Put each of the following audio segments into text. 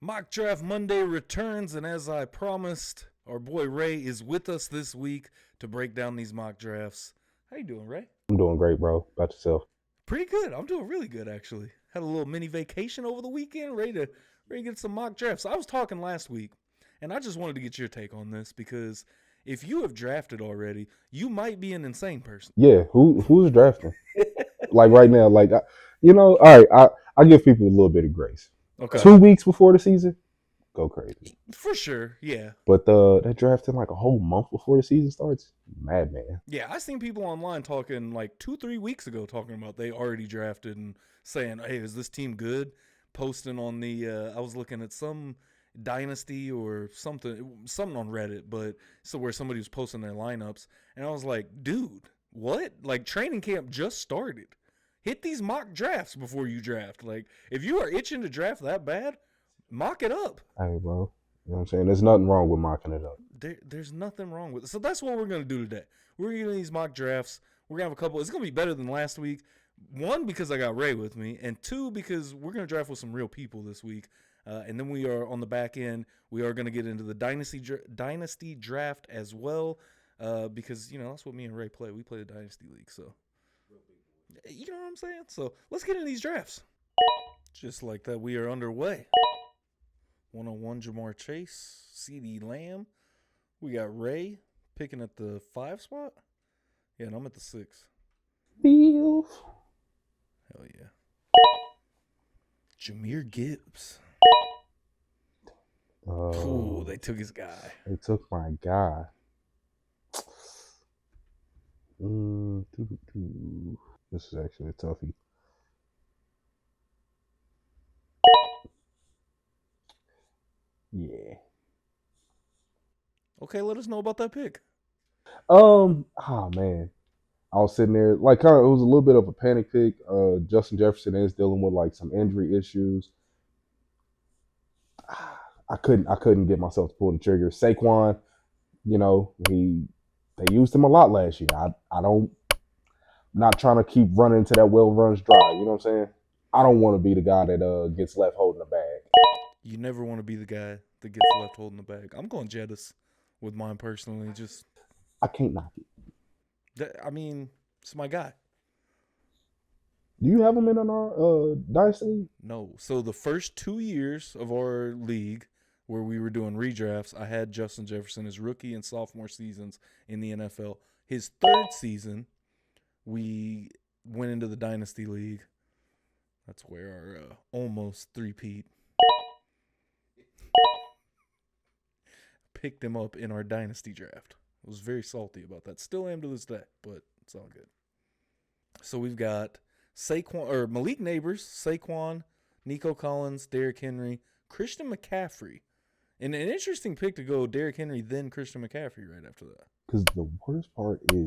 Mock Draft Monday returns, and as I promised, our boy Ray is with us this week to break down these mock drafts. How you doing, Ray? I'm doing great, bro. About yourself? Pretty good. I'm doing really good, actually. Had a little mini vacation over the weekend, ready to get some mock drafts. I was talking last week, and I just wanted to get your take on this because if you have drafted already, you might be an insane person. Yeah. Who's drafting? Like right now, all right. I give people a little bit of grace. Okay. 2 weeks before the season, go crazy. For sure, yeah. But they're drafting like a whole month before the season starts. Madman. Yeah, I seen people online talking like 2-3 weeks ago talking about they already drafted and saying, "Hey, is this team good?" Posting on the I was looking at some Dynasty or something on Reddit, but so where somebody was posting their lineups, and I was like, "Dude, what? Like training camp just started. Hit these mock drafts before you draft. Like if you are itching to draft that bad, mock it up." Hey, bro. You know what I'm saying? There's nothing wrong with mocking it up. There's nothing wrong with it. So that's what we're going to do today. We're going to get these mock drafts. We're going to have a couple. It's going to be better than last week. One, because I got Ray with me. And two, because we're going to draft with some real people this week. And then we are on the back end. We are going to get into the Dynasty draft as well. Because, you know, that's what me and Ray play. We play the Dynasty League. So, you know what I'm saying? So let's get into these drafts. Just like that, we are underway. 101 Jamar Chase, CD Lamb. We got Ray picking at the 5 spot. Yeah, and I'm at the 6. Beals. Hell yeah. Jahmyr Gibbs. Ooh, they took his guy. They took my guy. This is actually a toughie. Yeah. Okay, let us know about that pick. Oh man. I was sitting there, like, kind of, it was a little bit of a panic pick. Justin Jefferson is dealing with like some injury issues. I couldn't get myself to pull the trigger. Saquon, you know, they used him a lot last year. I'm not trying to keep running into that well runs dry. You know what I'm saying? I don't want to be the guy that gets left holding the bag. You never want to be the guy that gets left holding the bag. I'm going Jettis with mine personally. Just I can't knock it. I mean, it's my guy. Do you have him in our Dynasty League? No. So the first 2 years of our league where we were doing redrafts, I had Justin Jefferson his rookie and sophomore seasons in the NFL. His third season, we went into the Dynasty League. That's where our almost three-peat picked him up in our Dynasty draft. I was very salty about that. Still am to this day, but it's all good. So we've got Malik Neighbors, Saquon, Nico Collins, Derrick Henry, Christian McCaffrey. And an interesting pick to go Derrick Henry, then Christian McCaffrey right after that. Because the worst part is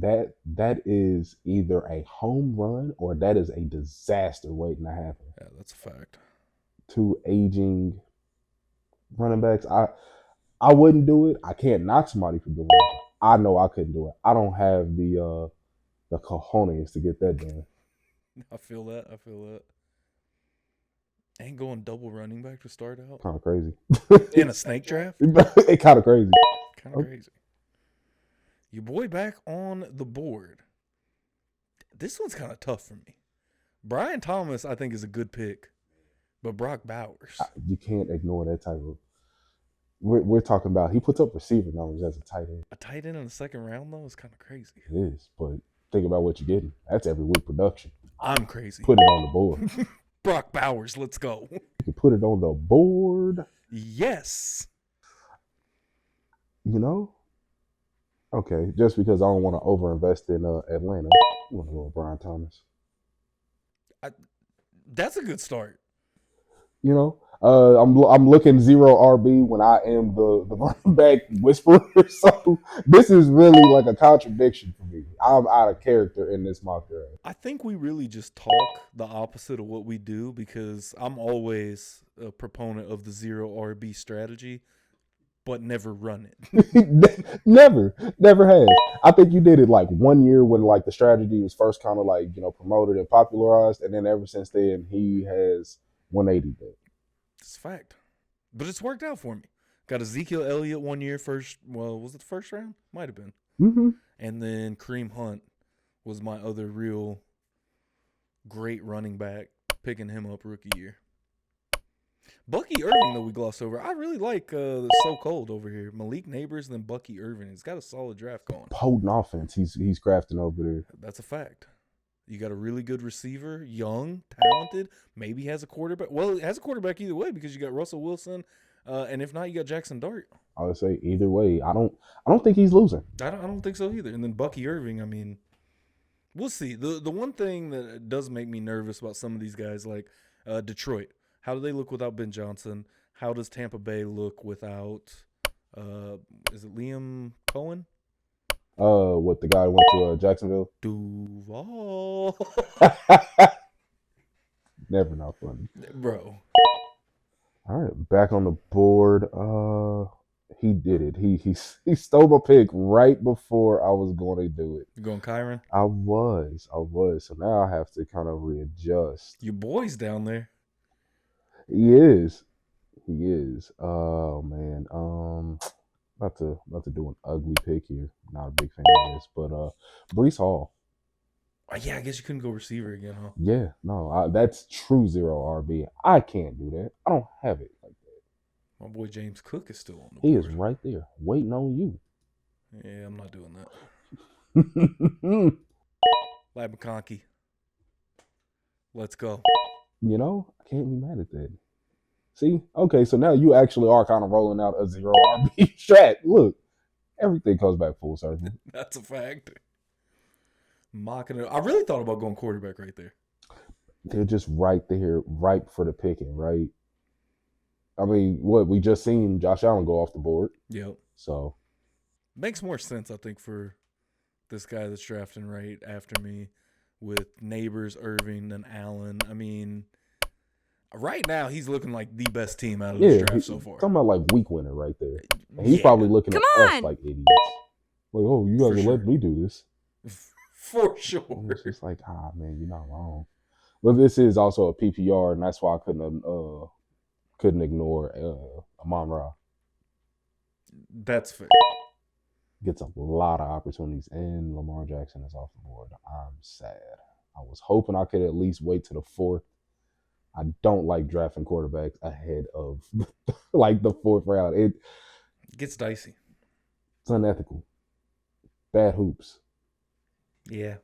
that is either a home run or that is a disaster waiting to happen. Yeah, that's a fact. 2 aging running backs. I wouldn't do it. I can't knock somebody for doing it. I know I couldn't do it. I don't have the cojones to get that done. I feel that. Ain't going double running back to start out. Kind of crazy. In a snake draft? It's kind of crazy. Kind of crazy. Your boy back on the board. This one's kind of tough for me. Brian Thomas, I think, is a good pick. But Brock Bowers. You can't ignore that type of... We're talking about... He puts up receiver numbers as a tight end. A tight end in the second round, though, is kind of crazy. It is, but think about what you're getting. That's every week production. I'm crazy. Put it on the board. Brock Bowers, let's go. You can put it on the board. Yes. You know? Okay, just because I don't want to overinvest in Atlanta, I'm going to go with Brian Thomas. That's a good start. You know? I'm looking 0 RB when I am the running back whisperer. So this is really like a contradiction for me. I'm out of character in this mock draft. I think we really just talk the opposite of what we do because I'm always a proponent of the 0 RB strategy, but never run it. Never has. I think you did it like 1 year when like the strategy was first kind of like, you know, promoted and popularized. And then ever since then, he has 180 that. It's a fact. But it's worked out for me. Got Ezekiel Elliott 1 year first. Well, was it the first round? Might have been. Mm-hmm. And then Kareem Hunt was my other real great running back, picking him up rookie year. Bucky Irving, though, we glossed over. I really like the So Cold over here. Malik Neighbors, then Bucky Irving. He's got a solid draft going. Potent offense. He's crafting over there. That's a fact. You got a really good receiver, young, talented. Maybe has a quarterback. Well, it has a quarterback either way because you got Russell Wilson, and if not, you got Jackson Dart. I would say either way. I don't think he's losing. I don't think so either. And then Bucky Irving. I mean, we'll see. The one thing that does make me nervous about some of these guys, like Detroit, how do they look without Ben Johnson? How does Tampa Bay look without? Is it Liam Cohen? What the guy who went to Jacksonville? Duval. Never not funny, Bro. All right, back on the board. He did it. He stole my pick right before I was going to do it. You going Kyron? I was. So now I have to kind of readjust. Your boy's down there. He is. Oh man. About to do an ugly pick here. Not a big fan of this, but Breece Hall. Yeah, I guess you couldn't go receiver again, huh? Yeah, no, that's true 0 RB. I can't do that. I don't have it like that. My boy James Cook is still on the board. He is right there, waiting on you. Yeah, I'm not doing that. Lab McConkey. Let's go. You know, I can't be mad at that. See? Okay, so now you actually are kind of rolling out a 0 RB strat. Look, everything comes back full circle. That's a fact. Mocking it. I really thought about going quarterback right there. They're just right there, ripe for the picking, right? I mean, what we just seen Josh Allen go off the board. Yep. So makes more sense, I think, for this guy that's drafting right after me with Neighbors, Irving, and Allen. I mean, right now he's looking like the best team out of this draft so far. Talking about like week winner right there. And he's probably looking at us like idiots. Like, oh, you guys let me do this. For sure. And it's just like, man, you're not wrong. But this is also a PPR, and that's why I couldn't ignore Amon-Ra. That's fair. Gets a lot of opportunities, and Lamar Jackson is off the board. I'm sad. I was hoping I could at least wait to the 4th. I don't like drafting quarterbacks ahead of like the 4th round. It gets dicey. It's unethical. Bad hoops. Yeah.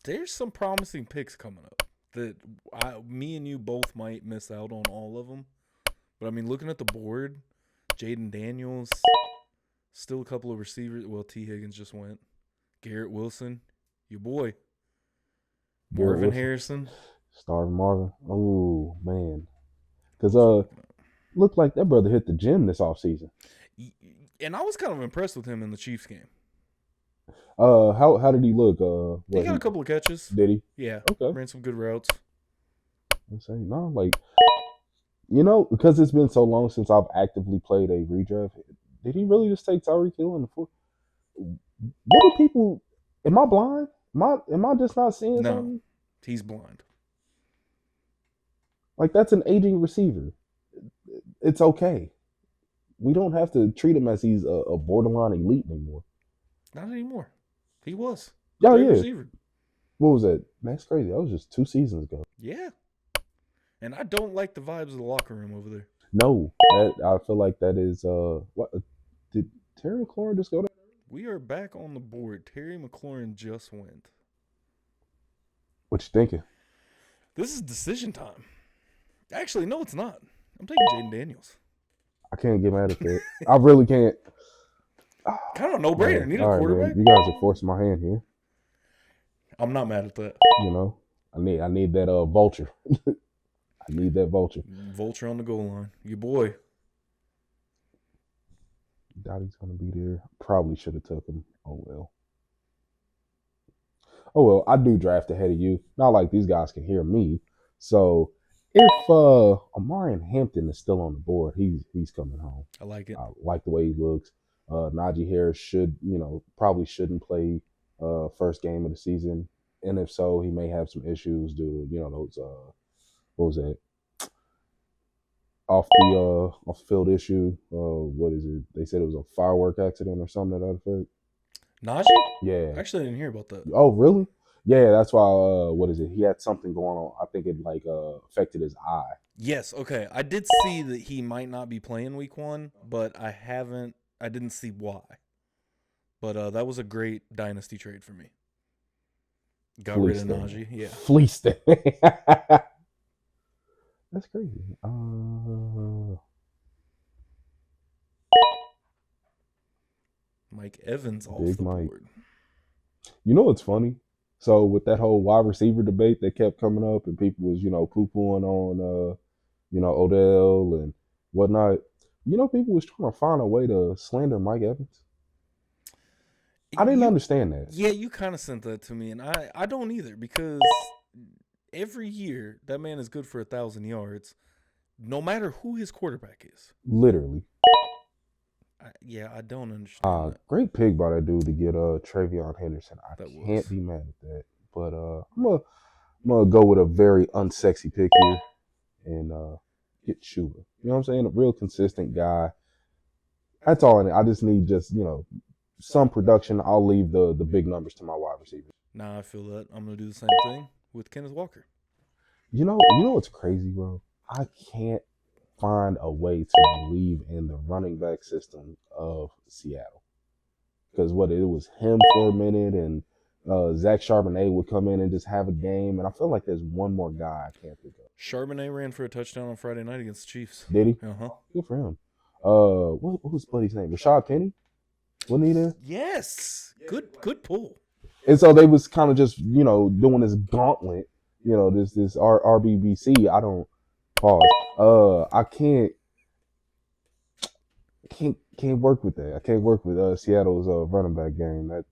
There's some promising picks coming up that me and you both might miss out on all of them. But, I mean, looking at the board, Jaden Daniels, still a couple of receivers. Well, T. Higgins just went. Garrett Wilson, your boy. Marvin Harrison. Starving Marvin. Oh, man. Because looked like that brother hit the gym this offseason. And I was kind of impressed with him in the Chiefs game. How did he look? He got a couple of catches. Did he? Yeah. Okay. Ran some good routes. I'm saying, no, like, you know, because it's been so long since I've actively played a redraft, did he really just take Tyreek Hill in the 4th? What do people, am I blind? Am I just not seeing something? No, he's blind. Like, that's an aging receiver. It's okay. We don't have to treat him as he's a borderline elite anymore. Not anymore. He was. Yeah. Receiver. What was that? That's crazy. That was just 2 seasons ago. Yeah. And I don't like the vibes of the locker room over there. No. I feel like that is, what, did Terry McLaurin just go there? We are back on the board. Terry McLaurin just went. What you thinking? This is decision time. Actually, no, it's not. I'm taking Jaden Daniels. I can't get mad at that. I really can't. Kind of no-brainer. Need a quarterback. Man. You guys are forcing my hand here. I'm not mad at that. You know, I need that vulture. I need that vulture. Vulture on the goal line. Your boy. Dottie's gonna be there. Probably should have took him. Oh well. I do draft ahead of you. Not like these guys can hear me. So if Amarian Hampton is still on the board, he's coming home. I like it. I like the way he looks. Najee Harris probably shouldn't play first game of the season, and if so, he may have some issues due to those what was that? off the field issue. What is it? They said it was a firework accident or something to that effect. Najee? Yeah. Actually, I didn't hear about that. Oh, really? Yeah, that's why. What is it? He had something going on. I think it like affected his eye. Yes. Okay. I did see that he might not be playing week 1, but I didn't see why. But that was a great dynasty trade for me. Got rid of Najee. Yeah. Fleeced it. That's crazy. Mike Evans off Big the Mike. board. You know what's funny? So with that whole wide receiver debate that kept coming up, and people was poo-pooing on Odell and whatnot. People was trying to find a way to slander Mike Evans. I didn't understand that. Yeah, you kind of sent that to me, and I don't either, because every year that man is good for 1,000 yards, no matter who his quarterback is. Literally. I don't understand that. Great pick by that dude to get Travion Henderson. I can't be mad at that. But I'm gonna go with a very unsexy pick here and get Chuba. You know what I'm saying? A real consistent guy. That's all I need. I just need some production. I'll leave the big numbers to my wide receivers. Nah, I feel that. I'm gonna do the same thing with Kenneth Walker. You know what's crazy, bro? I can't find a way to believe in the running back system of Seattle. Because it was him for a minute, and Zach Charbonnet would come in and just have a game. And I feel like there's one more guy I can't think of. Charbonnet ran for a touchdown on Friday night against the Chiefs. Did he? Uh-huh. Good for him. What was Buddy's name? Rashad Penny? Wasn't he there? Yes. Good pull. And so they was kind of just, doing this gauntlet, this RBBC. I don't pause. I can't work with that. I can't work with Seattle's running back game. That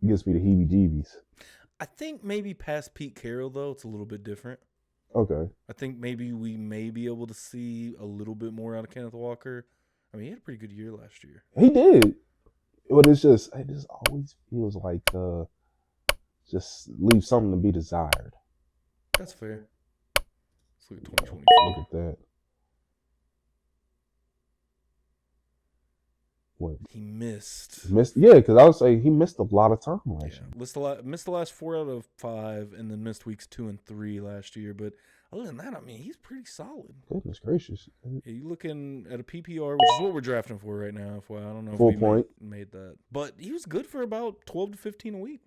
gives me the heebie-jeebies. I think maybe past Pete Carroll, though, it's a little bit different. Okay. I think maybe we may be able to see a little bit more out of Kenneth Walker. I mean, he had a pretty good year last year. He did. But it just always feels like just leave something to be desired. That's fair. Let's look at 2024. Look at that. What? He missed. Yeah, because I would say he missed a lot of time last year. Missed the last 4 out of 5, and then missed weeks 2 and 3 last year. But other than that, I mean, he's pretty solid. Goodness gracious. Yeah, you're looking at a PPR, which is what we're drafting for right now. I don't know Full if we point. made that. But he was good for about 12 to 15 a week.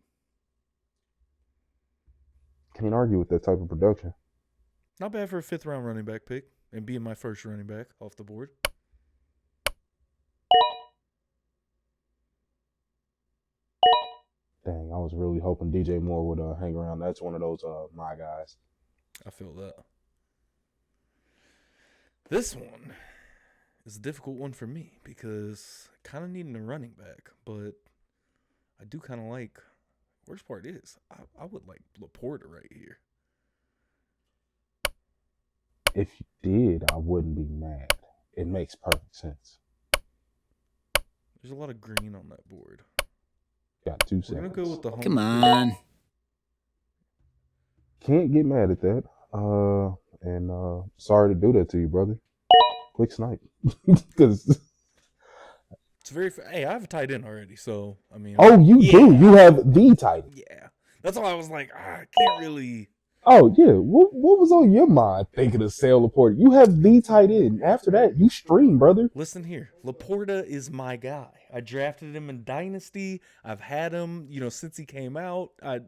Can't argue with that type of production. Not bad for a 5th-round running back pick and being my first running back off the board. Dang, I was really hoping DJ Moore would hang around. That's one of those my guys. I feel that. This one is a difficult one for me because kind of needing a running back, but I do kind of like. Worst part is I would like Laporta right here. If you did, I wouldn't be mad. It makes perfect sense. There's a lot of green on that board. Got 2 seconds. We're gonna go with the home. Come on. Can't get mad at that. And sorry to do that to you, brother. Quick snipe. Because it's very. Hey, I have a tight end already, so I mean. Oh, you do. You have the tight end. Yeah, that's why I was like, I can't really. Oh yeah. What was on your mind thinking of Sale Laporta? You have the tight end. After that, you stream, brother. Listen here, Laporta is my guy. I drafted him in Dynasty. I've had him, since he came out. I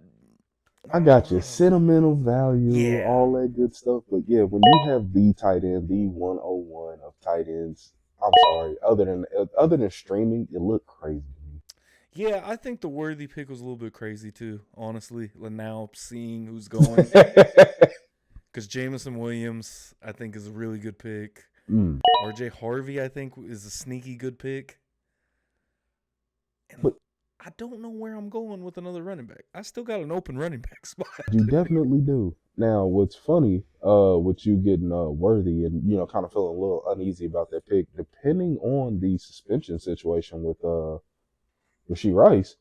got you. Sentimental value, all that good stuff. But yeah, when you have the tight end, the 101 of tight ends, I'm sorry. Other than streaming, it looked crazy to me. Yeah, I think the Worthy pick was a little bit crazy too, honestly. Now seeing who's going. Because Jameson Williams, I think, is a really good pick. RJ Harvey, I think, is a sneaky good pick. And I don't know where I'm going with another running back. I still got an open running back spot. You definitely do. Now, what's funny, with you getting Worthy and kind of feeling a little uneasy about that pick, depending on the suspension situation with Rashee Rice,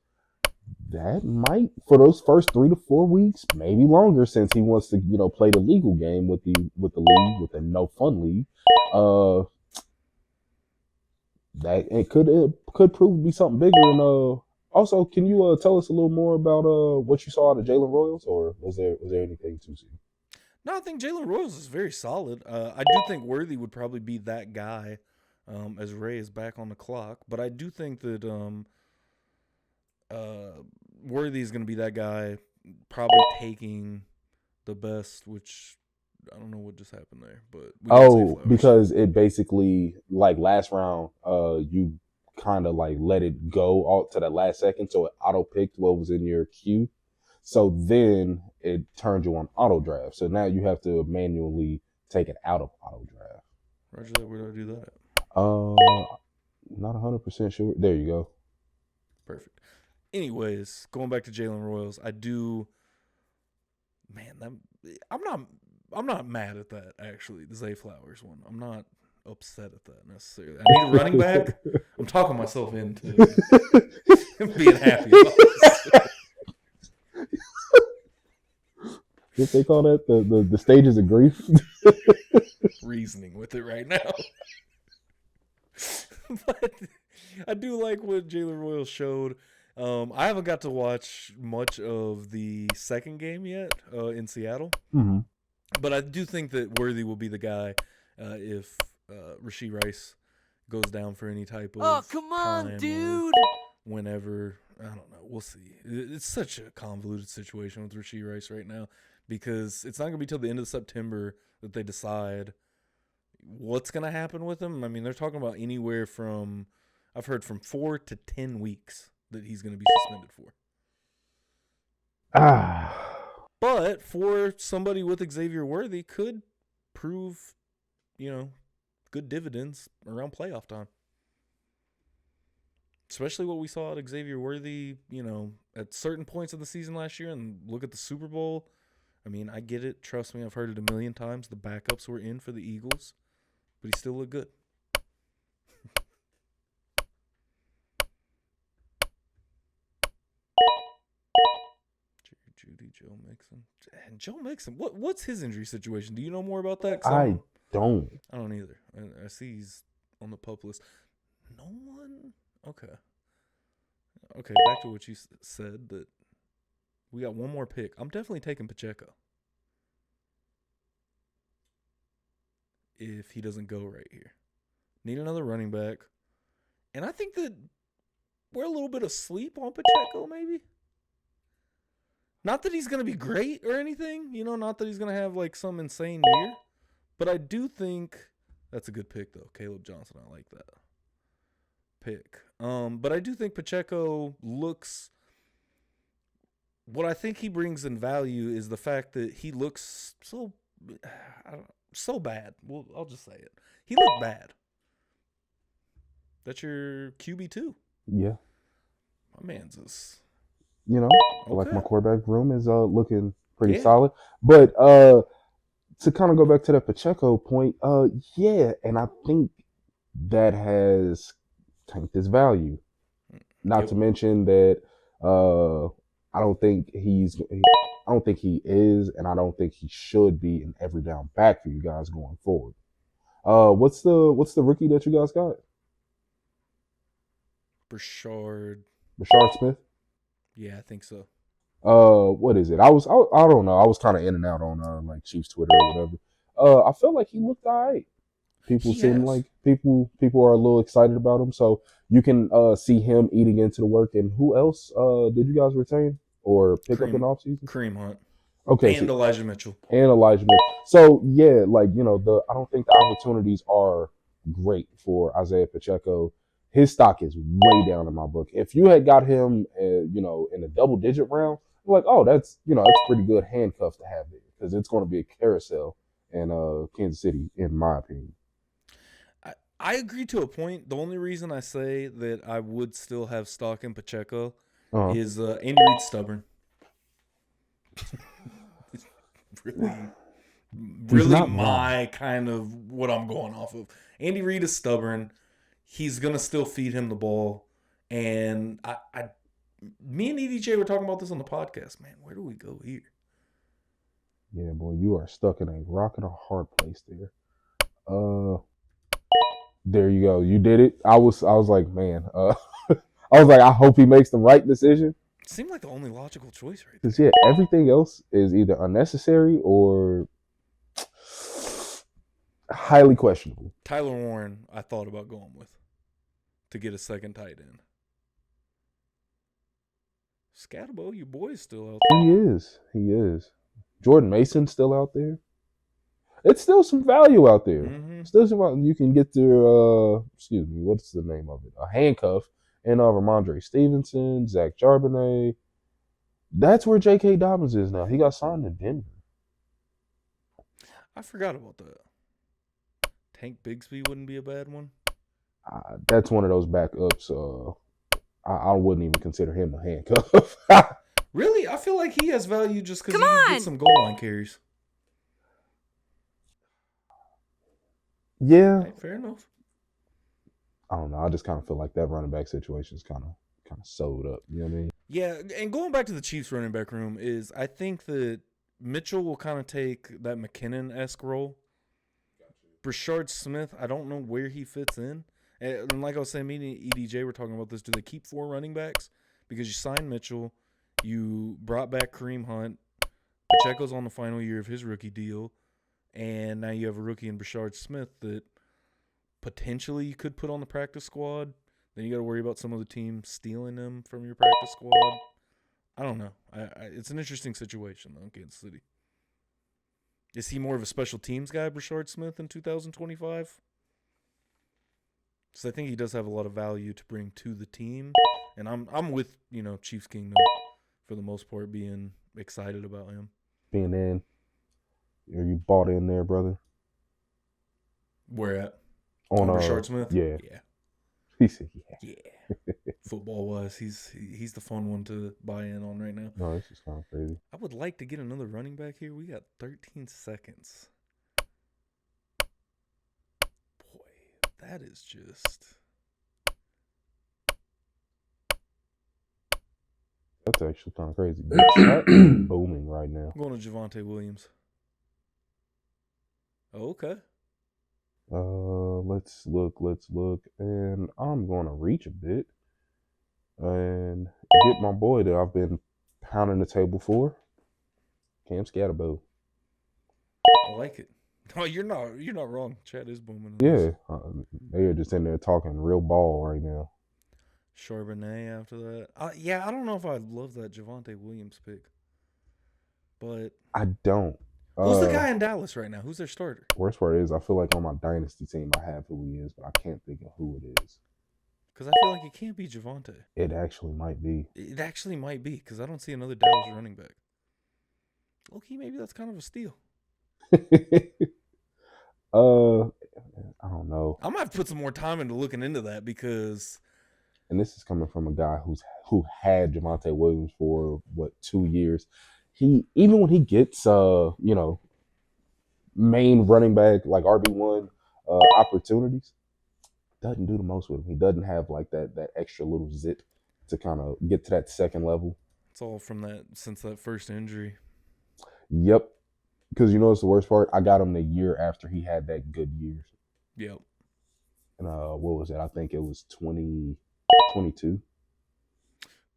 That might, for those first 3 to 4 weeks, maybe longer, since he wants to, play the legal game with the league, with the no fun league. Uh, that it could prove to be something bigger. And also, can you tell us a little more about what you saw out of Jalen Royals, or was there anything to see? No, I think Jalen Royals is very solid. I do think Worthy would probably be that guy as Ray is back on the clock. But I do think that Worthy is going to be that guy, probably taking the best, which I don't know what just happened there, but we got Zay Oh, Flowers. because it basically, like last round, you kind of like let it go all to the last second, so it auto picked what was in your queue. So then it turned you on auto draft. So now you have to manually take it out of auto draft. Roger that. Where do I do that at? Uh, Not 100% sure. There you go. Perfect. Anyways, going back to Jalen Royals, I do. Man, I'm not mad at that actually. The Zay Flowers one. I'm not upset at that necessarily. I need a running back. I'm talking myself into being happy about this. What they call that? The stages of grief. Reasoning with it right now. But I do like what Jalen Royals showed. I haven't got to watch much of the second game yet in Seattle. Mm-hmm. But I do think that Worthy will be the guy if Rashee Rice goes down for any type of Oh, come on, time dude. whenever. I don't know. We'll see. It's such a convoluted situation with Rashee Rice right now because it's not going to be till the end of September that they decide what's going to happen with him. I mean, they're talking about anywhere from, I've heard from 4 to 10 weeks that he's going to be suspended for. But for somebody with Xavier Worthy could prove, good dividends around playoff time. Especially what we saw at Xavier Worthy, at certain points of the season last year, and look at the Super Bowl. I mean, I get it. Trust me, I've heard it a million times. The backups were in for the Eagles, but he still looked good. Judy, Joe Mixon. And Joe Mixon, what's his injury situation? Do you know more about that? I don't. I don't either. I see he's on the pup list. No one? Okay. Okay, back to what you said, that we got one more pick. I'm definitely taking Pacheco if he doesn't go right here. Need another running back. And I think that we're a little bit asleep on Pacheco, maybe. Not that he's going to be great or anything, not that he's going to have like some insane year. But I do think that's a good pick, though. Caleb Johnson, I like that pick. But I do think Pacheco looks. What I think he brings in value is the fact that he looks so bad. Well, I'll just say it. He looked bad. That's your QB2. Yeah. My man's is. I like my quarterback room is looking pretty Yeah. solid. But to kind of go back to that Pacheco point, yeah, and I think that has tanked his value. Not to mention that I don't think he is, and I don't think he should be an every down back for you guys going forward. What's the rookie that you guys got? Brashard Smith. Yeah, I think so. What is it? I don't know. I was kind of in and out on like Chiefs Twitter or whatever. I felt like he looked alright. People seem like people are a little excited about him, so you can see him eating into the work. And who else did you guys retain or pick up in offseason? Kareem Hunt. Okay, and Elijah Mitchell. So yeah, like I don't think the opportunities are great for Isaiah Pacheco. His stock is way down in my book. If you had got him, in a double-digit round, I'm like, oh, that's pretty good handcuff to have there because it's going to be a carousel in Kansas City, in my opinion. I agree to a point. The only reason I say that I would still have stock in Pacheco is Andy Reid's stubborn. really my kind of what I'm going off of. Andy Reid is stubborn. He's going to still feed him the ball. And Me and EDJ were talking about this on the podcast, man. Where do we go here? Yeah, boy, you are stuck in a rock and a hard place there. There you go. You did it. I was like, man. I was like, I hope he makes the right decision. It seemed like the only logical choice right Because there. yeah, everything else is either unnecessary or highly questionable. Tyler Warren, I thought about going with to get a second tight end. Scatabo, your boy is still out there. He is. He is. Jordan Mason's still out there. It's still some value out there. Mm-hmm. Still some value. You can get their, excuse me, what's the name of it? A handcuff and Ramondre Stevenson, Zach Charbonnet. That's where J.K. Dobbins is now. He got signed in Denver. I forgot about that. Tank Bigsby wouldn't be a bad one. That's one of those backups. I wouldn't even consider him a handcuff. Really? I feel like he has value just because he can get some goal line carries. Yeah. Hey, fair enough. I don't know. I just kind of feel like that running back situation is kind of sewed up. You know what I mean? Yeah, and going back to the Chiefs running back room is I think that Mitchell will kind of take that McKinnon-esque role. Brashard Smith, I don't know where he fits in. And like I was saying, me and EDJ were talking about this. Do they keep 4 running backs? Because you signed Mitchell, you brought back Kareem Hunt, Pacheco's on the final year of his rookie deal, and now you have a rookie in Brashard Smith that potentially you could put on the practice squad. Then you got to worry about some of the team stealing them from your practice squad. I don't know. It's an interesting situation, though, in Kansas City. Is he more of a special teams guy, Brashard Smith, in 2025? Because I think he does have a lot of value to bring to the team. And I'm with, Chiefs Kingdom for the most part, being excited about him. Being in. Are you bought in there, brother? Where at? On Brashard Smith? Yeah. Yeah. He said, Yeah. Football-wise, he's the fun one to buy in on right now. No, this is kind of crazy. I would like to get another running back here. We got 13 seconds. Boy, that is just... That's actually kind of crazy. The chat is booming right now. I'm going to Javonte Williams. Oh, okay. Let's look. And I'm going to reach a bit and get my boy that I've been pounding the table for, Cam Scatterbo. I like it. No, you're not wrong. Chat is booming. Yeah, they're just in there talking real ball right now. Charbonnet after that. I don't know if I love that Javonte Williams pick, but I don't. Who's the guy in Dallas right now? Who's their starter? Worst part is I feel like on my Dynasty team I have who he is, but I can't think of who it is. Because I feel like it can't be Javonte. It actually might be. It actually might be because I don't see another Dallas running back. Low-key, maybe that's kind of a steal. I don't know. I might have to put some more time into looking into that because... And this is coming from a guy who had Javonte Williams for, 2 years. He, even when he gets, main running back, like RB1 opportunities, doesn't do the most with him. He doesn't have, like, that extra little zip to kind of get to that second level. It's all from since that first injury. Yep. Because you know what's the worst part? I got him the year after he had that good year. Yep. And what was it? I think it was 2022.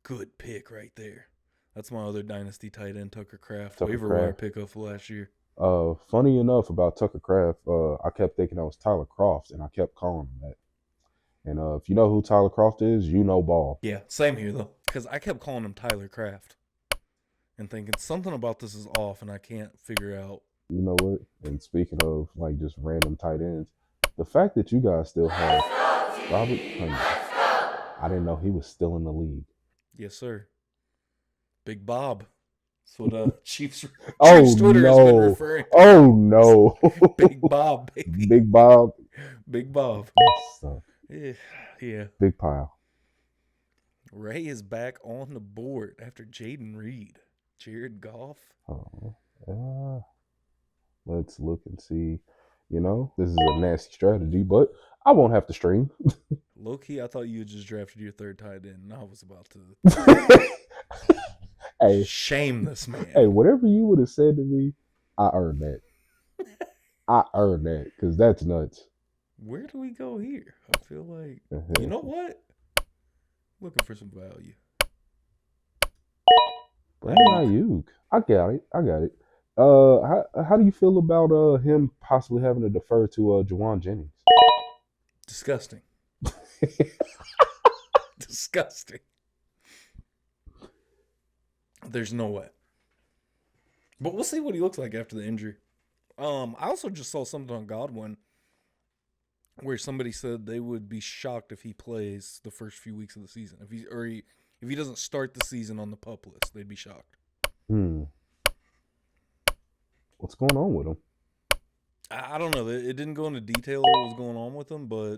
Good pick right there. That's my other Dynasty tight end, Tucker Kraft. Tucker Waiver Kraft. wire pickup for last year. Funny enough about Tucker Kraft, I kept thinking that was Tyler Kroft, and I kept calling him that. And if you know who Tyler Kroft is, you know ball. Yeah, same here, though. Because I kept calling him Tyler Kraft and thinking something about this is off, and I can't figure out. You know what? And speaking of, like, just random tight ends, the fact that you guys still have Robert Hunt, I didn't know he was still in the league. Yes, sir. Big Bob. That's what Chiefs Twitter has been referring to. Oh, no. Big Bob, baby. Big Bob. Big Bob. So, yeah. Big pile. Ray is back on the board after Jaden Reed. Jared Goff. Let's look and see. You know, this is a nasty strategy, but I won't have to stream. Low key, I thought you had just drafted your third tight end, and I was about to Hey, shame this man. hey, whatever you would have said to me, I earned that. I earned that because that's nuts. Where do we go here? I feel like, you know what? Looking for some value. Brandon Ayuk. I got it. How do you feel about him possibly having to defer to Juwan Jennings? Disgusting. Disgusting. There's no way. But we'll see what he looks like after the injury. I also just saw something on Godwin where somebody said they would be shocked if he plays the first few weeks of the season. If he doesn't start the season on the PUP list, they'd be shocked. What's going on with him? I don't know. It didn't go into detail what was going on with him, but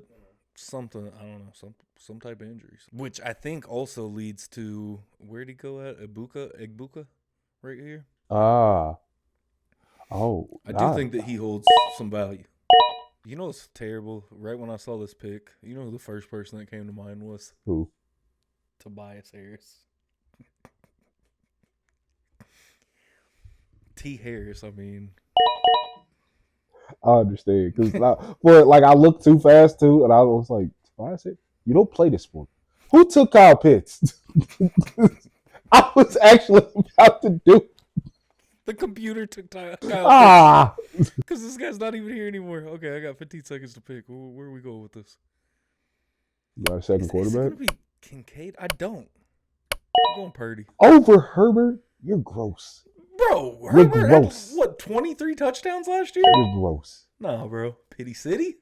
something, I don't know, some type of injuries. Which I think also leads to, where'd he go at? Egbuka? Right here? Oh. I do think that he holds some value. You know what's terrible? Right when I saw this pick, you know who the first person that came to mind was? Who? Tobias Harris. T. Harris, I mean. I understand. Because I looked too fast, too, and I was like, Tobias Harris? You don't play this sport. Who took Kyle Pitts? I was actually about to do it. The computer took Kyle Pitts. Because this guy's not even here anymore. Okay, I got 15 seconds to pick. Where are we going with this? You got a second quarterback? Is it going to be Kincaid? I don't. I'm going Purdy. Over Herbert? You're gross. Bro, You're Herbert gross. had, what, 23 touchdowns last year? You're gross. Nah, bro. Pity City?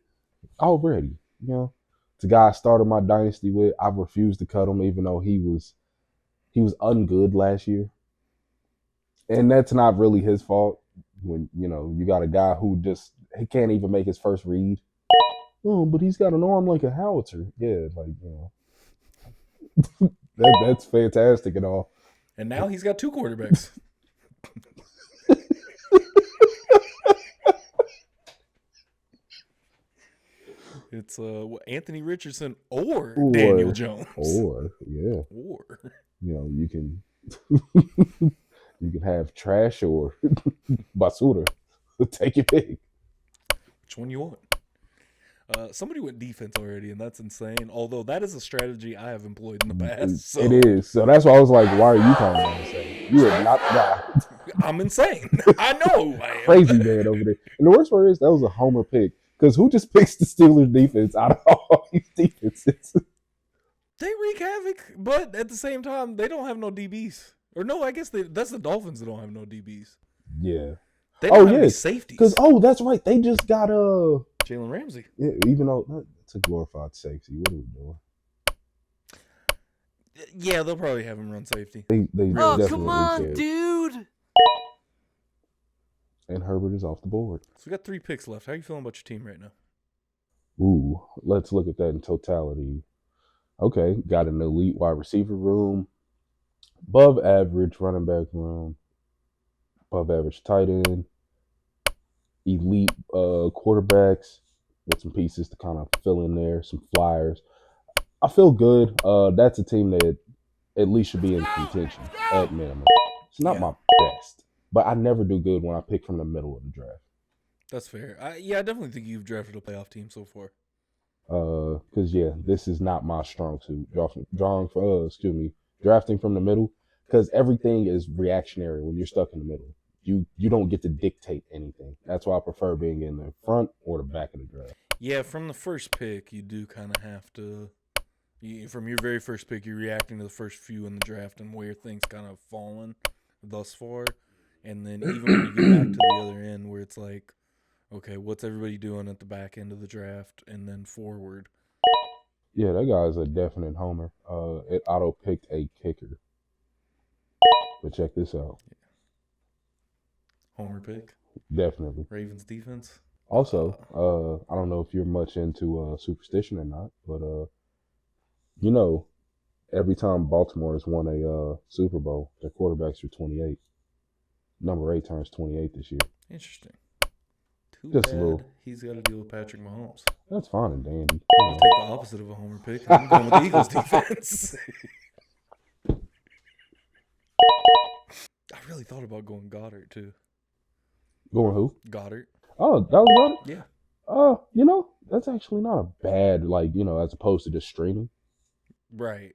Already. You know? It's a guy I started my dynasty with. I've refused to cut him even though he was ungood last year. And that's not really his fault when, you got a guy who he can't even make his first read. Oh, but he's got an arm like a howitzer. Yeah, that's fantastic and all. And now he's got 2 quarterbacks. It's Anthony Richardson or Daniel Jones. Or you can you can have trash or basura. Take your pick. Which one you want? Somebody went defense already, and that's insane. Although that is a strategy I have employed in the past. So. It is. So that's why I was like, why are you calling me insane? You are not the guy. I'm insane. I know I am. Crazy man over there. And the worst part is that was a homer pick. Because who just picks the Steelers defense out of all these defenses? They wreak havoc, but at the same time, they don't have no DBs. Or no, I guess that's the Dolphins that don't have no DBs. Yeah. They don't have any safeties. Because, that's right. They just got Jalen Ramsey. Yeah, even though it's a glorified safety. What are we doing? Yeah, they'll probably have him run safety. They oh, come on, dude. And Herbert is off the board. So we got 3 picks left. How are you feeling about your team right now? Ooh, let's look at that in totality. Okay, got an elite wide receiver room, above average running back room, above average tight end, elite quarterbacks with some pieces to kind of fill in there, some flyers. I feel good. That's a team that at least should be in contention at minimum. It's not my best, but I never do good when I pick from the middle of the draft. That's fair. I definitely think you've drafted a playoff team so far. Because this is not my strong suit. Drafting from the middle, because everything is reactionary when you're stuck in the middle. You don't get to dictate anything. That's why I prefer being in the front or the back of the draft. Yeah, from the first pick, you do kind of have to. From your very first pick, you're reacting to the first few in the draft and where things kind of fallen thus far. And then even when you get back to the other end where it's like, okay, what's everybody doing at the back end of the draft and then forward? Yeah, that guy's a definite homer. It auto-picked a kicker. But check this out. Homer pick? Definitely. Ravens defense? Also, I don't know if you're much into superstition or not, but every time Baltimore has won a Super Bowl, their quarterbacks are 28. Number 8 turns 28 this year. Interesting. Too Just a bad little. he's got to deal with Patrick Mahomes. That's fine and dandy. I'll take the opposite of a homer pick. I'm going with the Eagles defense. I really thought about going Goddard too. Going who? Goddard. Oh, that was Goddard? Yeah. That's actually not a bad, as opposed to just streaming. Right.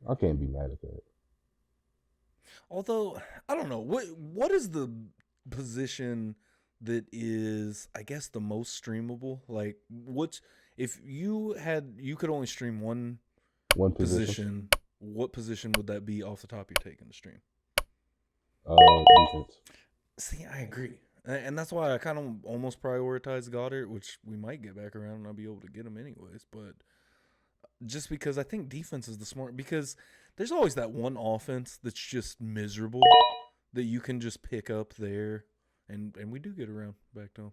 I can't be mad at that. Although, I don't know. What is the position that is, I guess, the most streamable? Like, if you could only stream one position, what position would that be off the top you're taking to stream? Defense. See, I agree. And that's why I kind of almost prioritize Goddard, which we might get back around and I'll be able to get him anyways. But just because I think defense is the smart, because there's always that one offense that's just miserable that you can just pick up there. And we do get around back to him.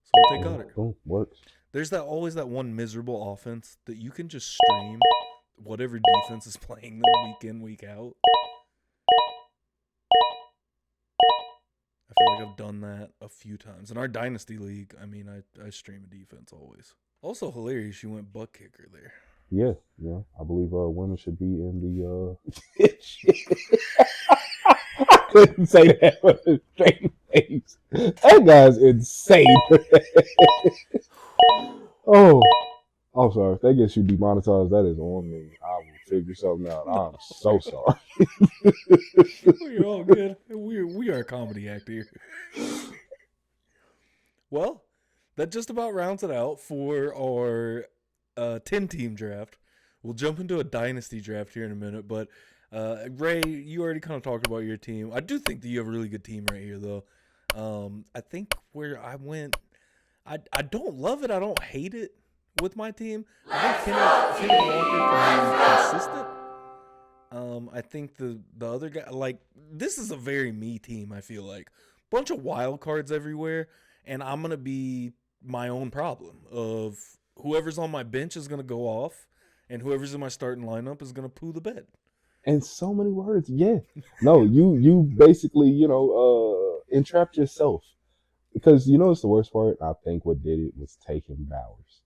So we'll take Goddard. Boom, works. There's always that one miserable offense that you can just stream whatever defense is playing them week in, week out. I feel like I've done that a few times. In our Dynasty League, I mean, I stream a defense always. Also hilarious, you went butt kicker there. Yeah. I believe women should be in the I couldn't say that with a straight face. That guy's insane. Oh, I'm sorry. If that gets you demonetized, that is on me. I will figure something out. I'm so sorry. We're all good. We are a comedy act here. Well, that just about rounds it out for our 10-team draft. We'll jump into a dynasty draft here in a minute, but Ray, you already kind of talked about your team. I do think that you have a really good team right here, though. I think where I went, I don't love it. I don't hate it with my team. I think Kenneth Walker can be consistent. I think the other guy, like, this is a very me team, I feel like. Bunch of wild cards everywhere, and I'm going to be my own problem of whoever's on my bench is going to go off, and whoever's in my starting lineup is going to poo the bed. And so many words, yeah. No, you basically, entrapped yourself. Because, it's the worst part? I think what did it was taking Bowers.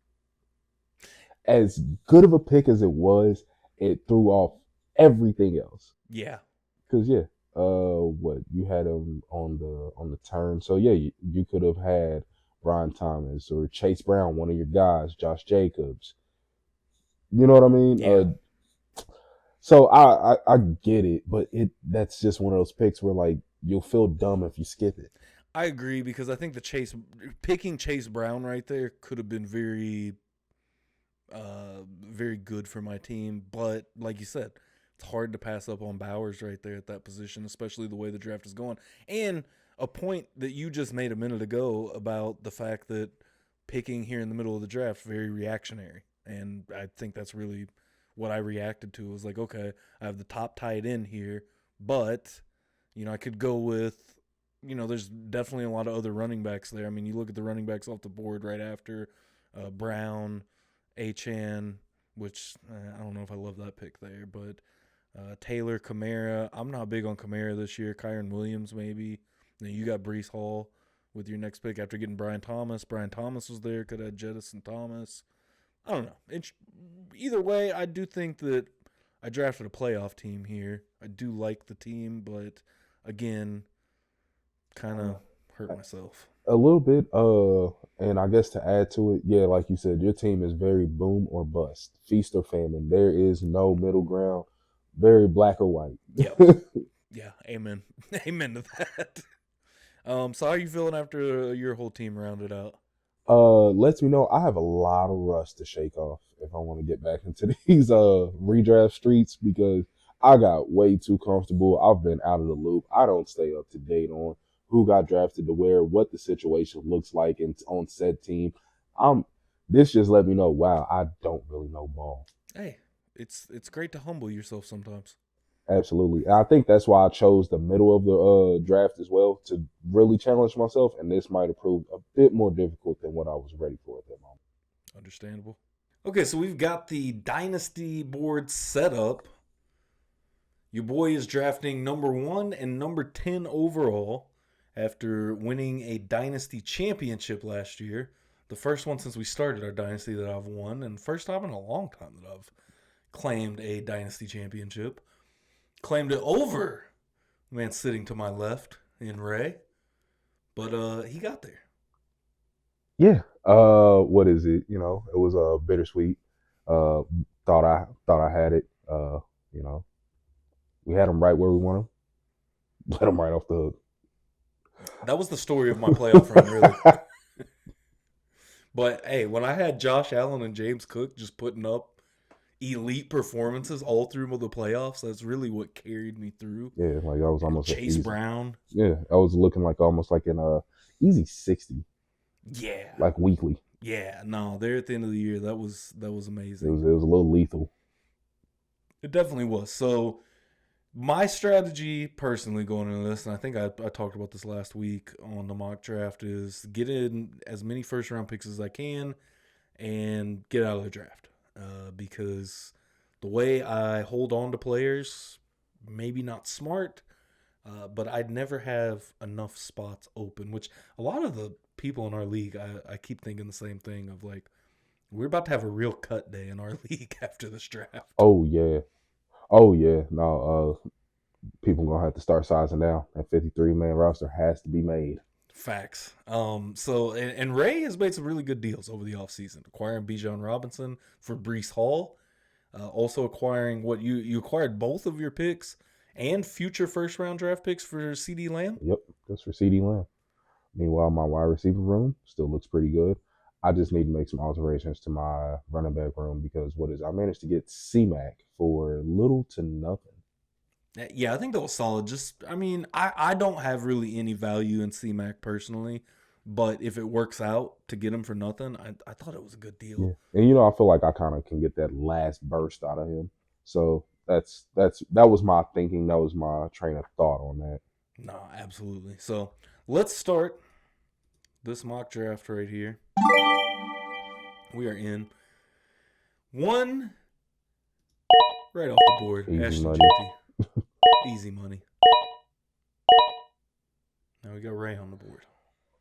As good of a pick as it was, it threw off everything else. Yeah. Because, you had him on the turn. So, yeah, you could have had Brian Thomas or Chase Brown, one of your guys, Josh Jacobs. You know what I mean? Yeah. So I get it, but that's just one of those picks where, like, you'll feel dumb if you skip it. I agree, because I think picking Chase Brown right there could have been very, very good for my team. But like you said, it's hard to pass up on Bowers right there at that position, especially the way the draft is going. And a point that you just made a minute ago about the fact that picking here in the middle of the draft, very reactionary. And I think that's really what I reacted to. Was like, okay, I have the top tight end here, but, I could go with, there's definitely a lot of other running backs there. I mean, you look at the running backs off the board right after Brown, Achane, which I don't know if I love that pick there, but Taylor, Kamara. I'm not big on Kamara this year. Kyron Williams maybe. Then you got Breece Hall with your next pick after getting Brian Thomas. Brian Thomas was there. Could have jettisoned Thomas. I don't know. Either way, I do think that I drafted a playoff team here. I do like the team, but again, kind of hurt myself. A little bit, and I guess to add to it, yeah, like you said, your team is very boom or bust, feast or famine. There is no middle ground, very black or white. Yep. Yeah, amen. Amen to that. So how are you feeling after your whole team rounded out? Lets me know I have a lot of rust to shake off if I want to get back into these redraft streets, because I got way too comfortable. I've been out of the loop. I don't stay up to date on who got drafted to where, what the situation looks like on said team. This just let me know, wow, I don't really know ball. Hey, it's great to humble yourself sometimes. Absolutely. And I think that's why I chose the middle of the draft as well, to really challenge myself, and this might have proved a bit more difficult than what I was ready for at that moment. Understandable. Okay, so we've got the Dynasty board set up. Your boy is drafting number 1 and number 10 overall after winning a Dynasty Championship last year. The first one since we started our Dynasty that I've won, and first time in a long time that I've claimed a Dynasty Championship. Claimed it over the man sitting to my left in Ray, but he got there. Yeah. What is it? You know, it was bittersweet. Thought I had it. You know, we had him right where we want him. Let him right off the hook. That was the story of my playoff run, really. But hey, when I had Josh Allen and James Cook just putting up elite performances all through the playoffs, that's really what carried me through. Yeah, like I was almost Chase Brown. Yeah, I was looking like almost like an easy 60. Yeah. Like weekly. Yeah, no, there at the end of the year, that was amazing. It was a little lethal. It definitely was. So my strategy personally going into this, and I think I talked about this last week on the mock draft, is get in as many first round picks as I can and get out of the draft. Because the way I hold on to players, maybe not smart, but I'd never have enough spots open, which a lot of the people in our league, I keep thinking the same thing of like, we're about to have a real cut day in our league after this draft. Oh yeah. No, people gonna have to start sizing down. That 53-man roster has to be made. Facts. So Ray has made some really good deals over the offseason, acquiring Bijan Robinson for Breece Hall, also acquiring what you acquired both of your picks and future first round draft picks for CeeDee Lamb. Yep, just for CeeDee Lamb. Meanwhile, my wide receiver room still looks pretty good. I just need to make some alterations to my running back room because I managed to get C-Mac for little to nothing. Yeah, I think that was solid. I don't have really any value in C-Mac personally, but if it works out to get him for nothing, I thought it was a good deal. Yeah. And I feel like I kind of can get that last burst out of him. So that was my thinking. That was my train of thought on that. No, absolutely. So let's start this mock draft right here. We are in one right off the board. Easy Ashton money. Jeanty. Easy money. Now we got Ray on the board.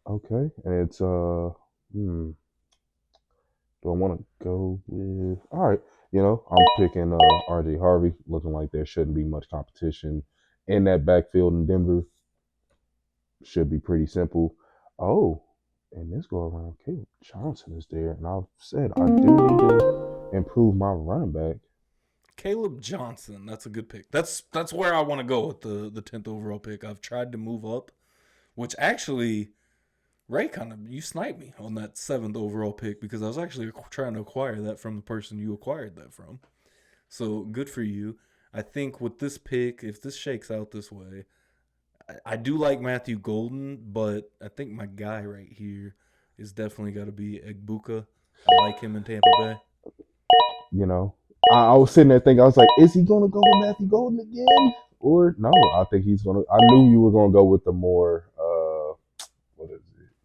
Okay, and it's do I want to go with? All right, I'm picking RJ Harvey. Looking like there shouldn't be much competition in that backfield in Denver. Should be pretty simple. Oh, and this go around, Caleb Johnson is there, and I've said I do need to improve my running back. Caleb Johnson, that's a good pick. That's where I want to go with the 10th overall pick. I've tried to move up, which actually, Ray you sniped me on that 7th overall pick because I was actually trying to acquire that from the person you acquired that from. So good for you. I think with this pick, if this shakes out this way, I do like Matthew Golden, but I think my guy right here is definitely got to be Egbuka. I like him in Tampa Bay. I was sitting there thinking, I was like, is he going to go with Matthew Golden again? Or no, I think he's going to. I knew you were going to go with the more, what is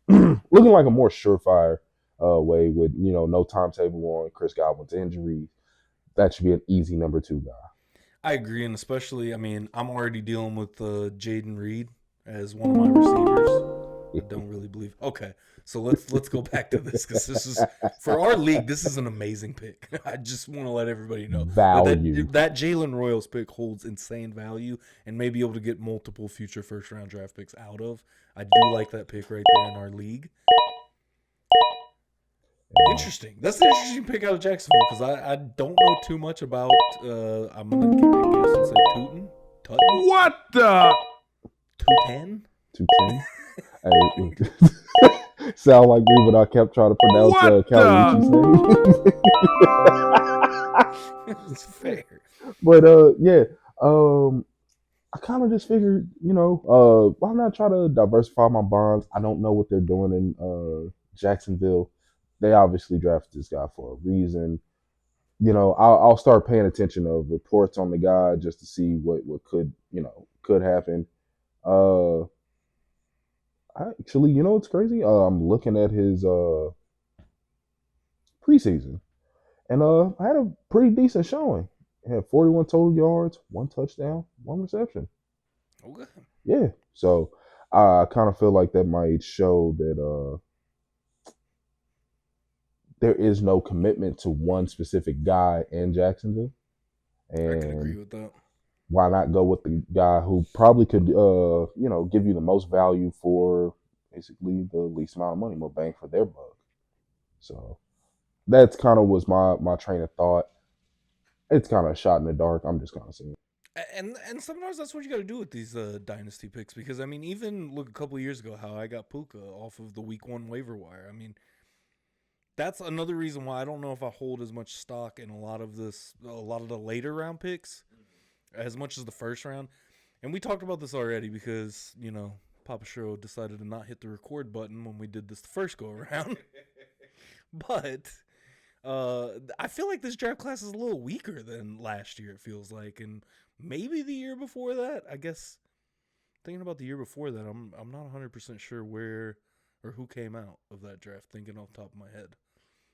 it? Looking like a more surefire way with, no timetable on Chris Godwin's injury. That should be an easy number 2 guy. I agree, and especially, I'm already dealing with Jaden Reed as one of my receivers. I don't really believe. Okay, so let's go back to this because this is for our league. This is an amazing pick. I just want to let everybody know value that Jalen Royals pick holds insane value and may be able to get multiple future first round draft picks out of. I do like that pick right there in our league. Interesting. That's an interesting pick out of Jacksonville because I don't know too much about. I'm gonna keep it guess and say Tootin. What the? 210. 210. Hey, sound like me when I kept trying to pronounce Calici's name. It's fair. But I kind of just figured, why not try to diversify my bonds? I don't know what they're doing in Jacksonville. They obviously drafted this guy for a reason. I'll start paying attention to reports on the guy just to see what could happen. Actually, what's crazy? I'm looking at his preseason, and I had a pretty decent showing. I had 41 total yards, 1 touchdown, 1 reception. Okay. Yeah, so I kind of feel like that might show that there is no commitment to one specific guy in Jacksonville, I could agree and with that. why not go with the guy who probably could, give you the most value for basically the least amount of money, more bang for their buck. So that's kind of was my train of thought. It's kind of a shot in the dark. I'm just kind of saying. And sometimes that's what you got to do with these dynasty picks, because I mean, even look a couple of years ago how I got Puka off of the week 1 waiver wire. I mean, that's another reason why I don't know if I hold as much stock in a lot of the later round picks as much as the first round. And we talked about this already because, Papa Show decided to not hit the record button when we did this the first go around. But I feel like this draft class is a little weaker than last year, it feels like. And maybe the year before that. I guess thinking about the year before that, I'm not 100% sure where or who came out of that draft, thinking off the top of my head.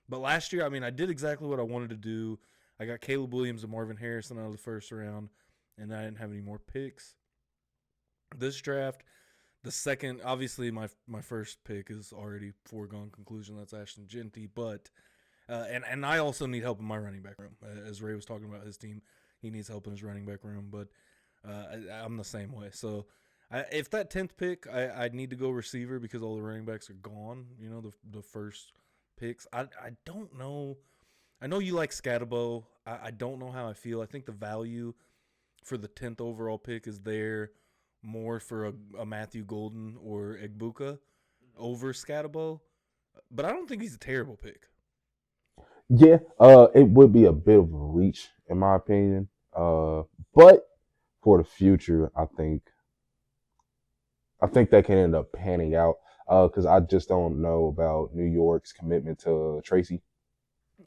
But last year, I mean, I did exactly what I wanted to do. I got Caleb Williams and Marvin Harrison out of the first round, and I didn't have any more picks. This draft, the second, obviously my first pick is already foregone conclusion. That's Ashton Genty, but and I also need help in my running back room. As Ray was talking about his team, he needs help in his running back room, but I'm the same way. So if that 10th pick, I'd need to go receiver because all the running backs are gone. The first picks. I don't know. I know you like Scatabo. I don't know how I feel. I think the value for the 10th overall pick is there more for a Matthew Golden or Egbuka over Scatabo. But I don't think he's a terrible pick. Yeah, it would be a bit of a reach in my opinion. But for the future, I think that can end up panning out. Because I just don't know about New York's commitment to Tracy.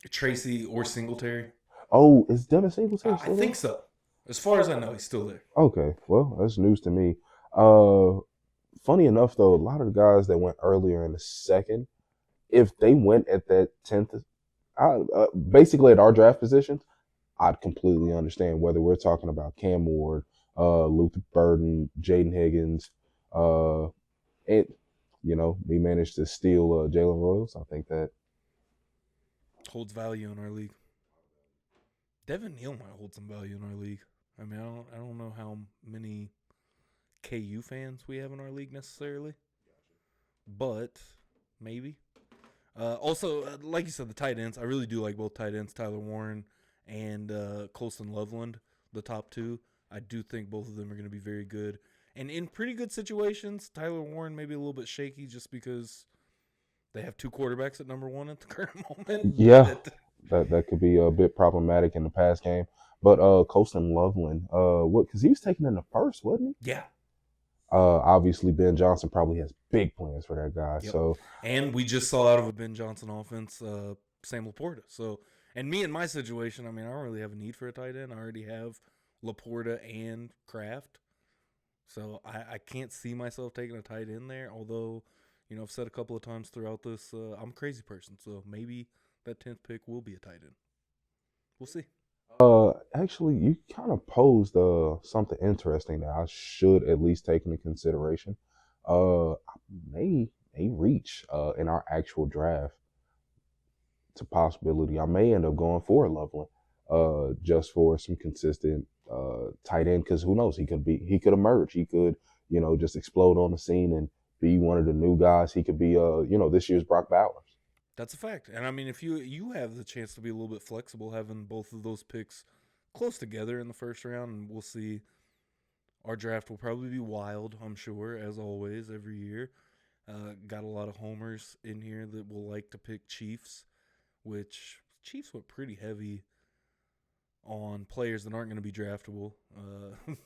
Tracy or Singletary? Oh, is Devin Singletary I still there? think so. As far as I know, he's still there. Okay, well, that's news to me. Funny enough, though, a lot of the guys that went earlier in the second, if they went at that 10th, basically at our draft positions, I'd completely understand whether we're talking about Cam Ward, Luther Burden, Jaden Higgins, and we managed to steal Jalen Royals. I think that holds value in our league. Devin Neal might hold some value in our league. I mean, I don't know how many KU fans we have in our league necessarily, but maybe. Also, like you said, the tight ends. I really do like both tight ends, Tyler Warren and Colston Loveland, the top two. I do think both of them are going to be very good. And in pretty good situations, Tyler Warren may be a little bit shaky just because they have two quarterbacks at number 1 at the current moment. Yeah, that could be a bit problematic in the pass game. But Colston Loveland, because he was taken in the first, wasn't he? Yeah. Obviously, Ben Johnson probably has big plans for that guy. Yep. So, and we just saw out of a Ben Johnson offense, Sam Laporta. So, and me in my situation, I mean, I don't really have a need for a tight end. I already have Laporta and Kraft. So I can't see myself taking a tight end there. Although, I've said a couple of times throughout this, I'm a crazy person. So maybe that 10th pick will be a tight end. We'll see. Actually, you kind of posed something interesting that I should at least take into consideration. I may reach in our actual draft to possibility. I may end up going for Loveland, just for some consistent tight end. Because who knows? He could emerge. He could just explode on the scene and be one of the new guys. He could be this year's Brock Bowers. That's a fact. And I mean, if you have the chance to be a little bit flexible, having both of those picks close together in the first round, and we'll see. Our draft will probably be wild, I'm sure, as always, every year. Got a lot of homers in here that will like to pick Chiefs, which Chiefs went pretty heavy on players that aren't going to be draftable.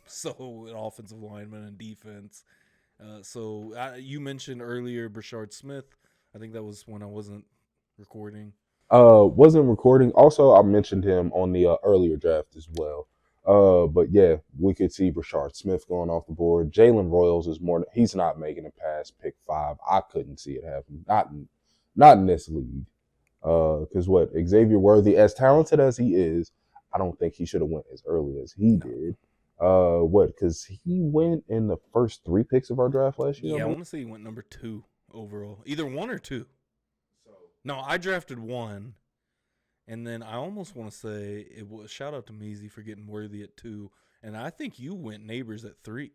So offensive linemen and defense. So you mentioned earlier Brashard Smith. I think that was when I wasn't recording. Wasn't recording. Also, I mentioned him on the earlier draft as well. But yeah, we could see Brashard Smith going off the board. Jalen Royals is more. He's not making it past pick 5. I couldn't see it happen. Not in this league. Because Xavier Worthy, as talented as he is, I don't think he should have went as early as he did. What? Because he went in the first 3 picks of our draft last year. Yeah, I want to say he went number 2 overall. Either 1 or 2. No, I drafted 1. And then I almost want to say it was shout out to Measy for getting Worthy at 2. And I think you went Neighbors at 3.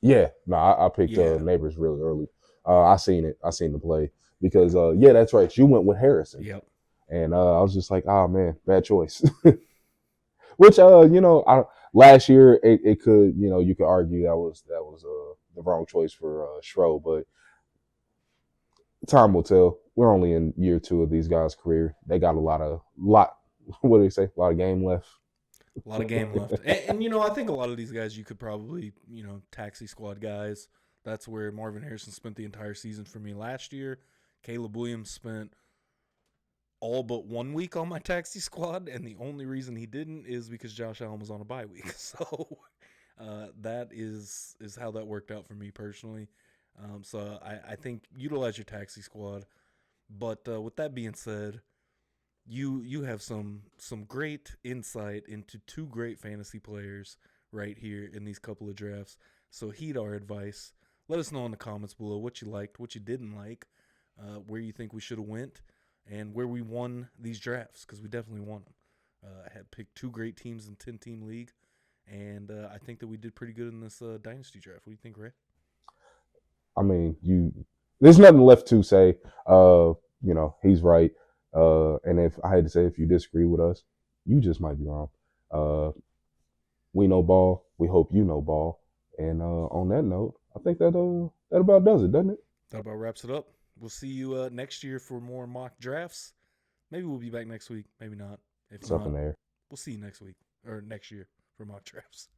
Yeah, no, I picked Neighbors really early. I seen it. I seen the play because yeah, that's right. You went with Harrison. Yep. And I was just like, oh man, bad choice. Which last year it could, you could argue that was the wrong choice for Schro, but time will tell. We're only in year 2 of these guys' career. They got a lot what do they say? A lot of game left. A lot of game left. And I think a lot of these guys you could probably, taxi squad guys. That's where Marvin Harrison spent the entire season for me last year. Caleb Williams spent all but 1 week on my taxi squad, and the only reason he didn't is because Josh Allen was on a bye week. So that is how that worked out for me personally. So I think utilize your taxi squad. But with that being said, you have some great insight into 2 great fantasy players right here in these couple of drafts. So heed our advice. Let us know in the comments below what you liked, what you didn't like, where you think we should have went, and where we won these drafts, because we definitely won them. I had picked 2 great teams in 10-team league, and I think that we did pretty good in this Dynasty draft. What do you think, Ray? I mean, there's nothing left to say. He's right. And if I had to say, if you disagree with us, you just might be wrong. We know ball. We hope you know ball. And on that note, I think that about does it, doesn't it? That about wraps it up. We'll see you next year for more mock drafts. Maybe we'll be back next week. Maybe not. If It's up not, in the air. we'll see you next week or next year for mock drafts.